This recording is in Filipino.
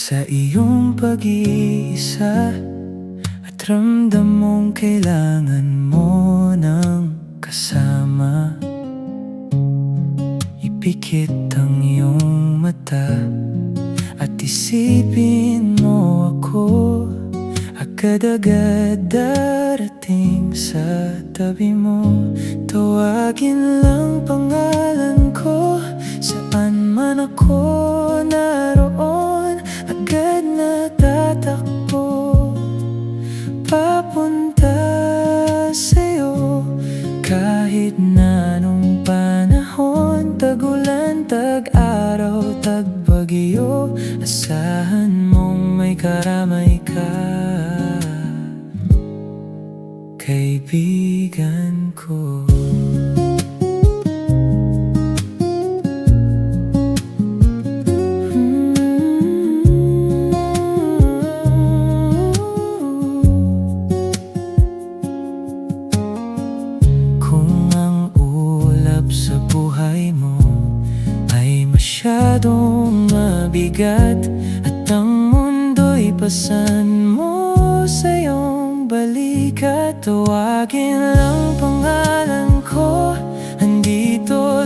Sa iyong pag-iisa at ramdam mong kailangan mo ng kasama. Ipikit ang iyong mata at isipin mo ako. Agad-agad darating sa tabi mo. Tawagin lang pangalan ko, saan man ako naroon. Agad na tatakbo papunta sa'yo. Kahit na anong panahon, tag-ulan, tag-araw, tag-bagyo, asahan mong may karamay ka, kaibigan ko. Kung ang ulap sa buhay mo ay masyadong mabigat at ang mundo'y pasan mo sa iyong balikat, tawagin lang pangalan ko. Andito